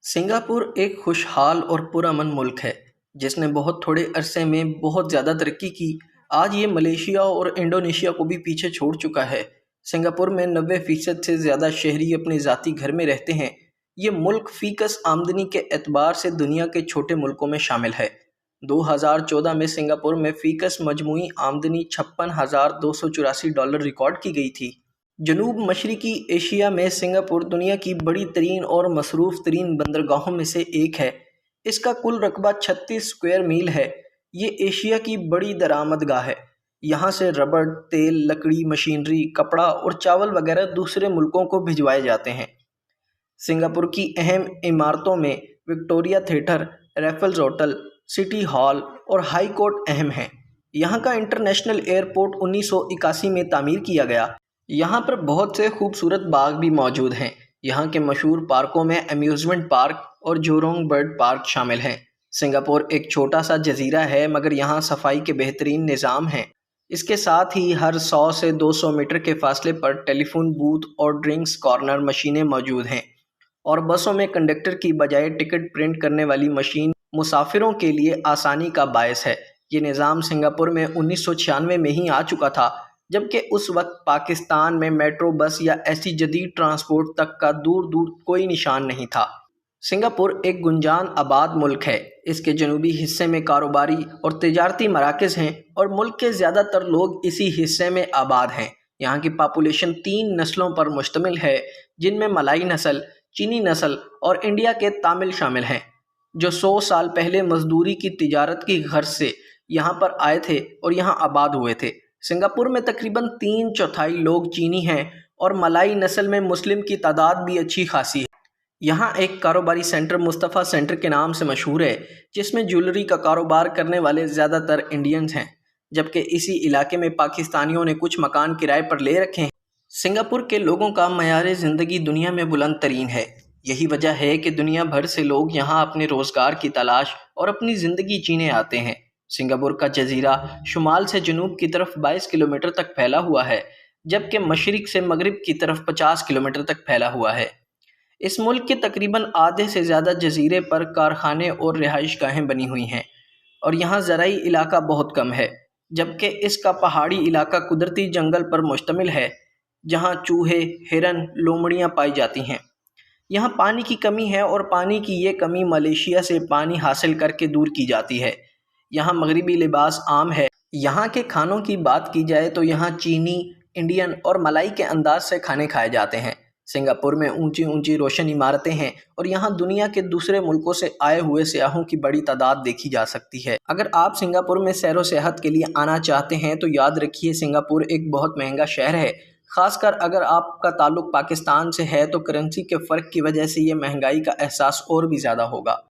Singapore एक खुशहाल और पुरअमन मुल्क है जिसने बहुत थोड़े अरसे में बहुत ज़्यादा तरक्की की। आज ये मलेशिया और इंडोनेशिया को भी पीछे छोड़ चुका है। सिंगापुर में 90% से ज़्यादा शहरी अपने ज़ाती घर में रहते हैं। ये मुल्क फीकस आमदनी के एतबार से दुनिया के छोटे मुल्कों में शामिल है। 2014 में सिंगापुर में फीकस मजमूई आमदनी $56,284 रिकॉर्ड की गई थी। जनूब मशरकी एशिया में सिंगापुर दुनिया की बड़ी तरीन और मसरूफ़ तरीन बंदरगाहों में से एक है। इसका कुल रकबा 36 स्क्वायर मील है। ये एशिया की बड़ी दरामदगाह है। यहाँ से रबड़, तेल, लकड़ी, मशीनरी, कपड़ा और चावल वगैरह दूसरे मुल्कों को भिजवाए जाते हैं। सिंगापुर की अहम इमारतों में Victoria theatre, Raffles hotel, city hall और हाई कोर्ट अहम हैं। यहाँ का इंटरनेशनल एयरपोर्ट 1981 में तामीर किया गया। यहाँ पर बहुत से खूबसूरत बाग भी मौजूद हैं। यहाँ के मशहूर पार्कों में अम्यूज़मेंट पार्क और जोरोंग बर्ड पार्क शामिल हैं। सिंगापुर एक छोटा सा जजीरा है मगर यहाँ सफाई के बेहतरीन निज़ाम हैं। इसके साथ ही हर 100 से 200 मीटर के फासले पर टेलीफोन बूथ और ड्रिंक्स कॉर्नर मशीनें मौजूद हैं और बसों में कंडक्टर की बजाय टिकट प्रिंट करने वाली मशीन मुसाफिरों के लिए आसानी का बायस है। ये निज़ाम सिंगापुर में 1996 में ही आ चुका था, जबकि उस वक्त पाकिस्तान में मेट्रो बस या ऐसी जदीद ट्रांसपोर्ट तक का दूर दूर कोई निशान नहीं था। सिंगापुर एक गुंजान आबाद मुल्क है। इसके जनूबी हिस्से में कारोबारी और तिजारती मराकज़ हैं और मुल्क के ज़्यादातर लोग इसी हिस्से में आबाद हैं। यहाँ की पॉपुलेशन 3 नस्लों पर मुश्तमिल है, जिनमें मलाई नस्ल, चीनी नस्ल और इंडिया के तामिल शामिल हैं, जो 100 साल पहले मजदूरी की तिजारत की गर्ज से यहाँ पर आए थे और यहाँ आबाद हुए थे। सिंगापुर में तकरीबन 3/4 लोग चीनी हैं और मलाई नस्ल में मुस्लिम की तादाद भी अच्छी खासी है। यहाँ एक कारोबारी सेंटर मुस्तफ़ा सेंटर के नाम से मशहूर है, जिसमें ज्वेलरी का कारोबार करने वाले ज़्यादातर इंडियंस हैं, जबकि इसी इलाके में पाकिस्तानियों ने कुछ मकान किराए पर ले रखे हैं। सिंगापुर के लोगों का मयार ज़िंदगी दुनिया में बुलंद तरीन है। यही वजह है कि दुनिया भर से लोग यहाँ अपने रोज़गार की तलाश और अपनी ज़िंदगी जीने आते हैं। सिंगापुर का जजीरा शुमाल से जनूब की तरफ 22 किलोमीटर तक फैला हुआ है, जबकि मशरिक से मगरिब की तरफ 50 किलोमीटर तक फैला हुआ है। इस मुल्क के तकरीबन आधे से ज़्यादा जजीरे पर कारखाने और रिहाइश गाहें बनी हुई हैं और यहाँ ज़राई इलाका बहुत कम है, जबकि इसका पहाड़ी इलाका कुदरती जंगल पर मुश्तमिल है, जहाँ चूहे, हिरन, लोमड़ियाँ पाई जाती हैं। यहाँ पानी की कमी है और पानी की ये कमी मलेशिया से पानी हासिल करके दूर की जाती है। यहाँ मगरिबी लिबास आम है। यहाँ के खानों की बात की जाए तो यहाँ चीनी, इंडियन और मलाई के अंदाज से खाने खाए जाते हैं। सिंगापुर में ऊंची ऊंची रोशन इमारतें हैं और यहाँ दुनिया के दूसरे मुल्कों से आए हुए सयाहों की बड़ी तादाद देखी जा सकती है। अगर आप सिंगापुर में सैर व सेहत के लिए आना चाहते हैं तो याद रखिए, सिंगापुर एक बहुत महंगा शहर है। ख़ासकर अगर आपका ताल्लुक़ पाकिस्तान से है तो करेंसी के फ़र्क की वजह से ये महंगाई का एहसास और भी ज़्यादा होगा।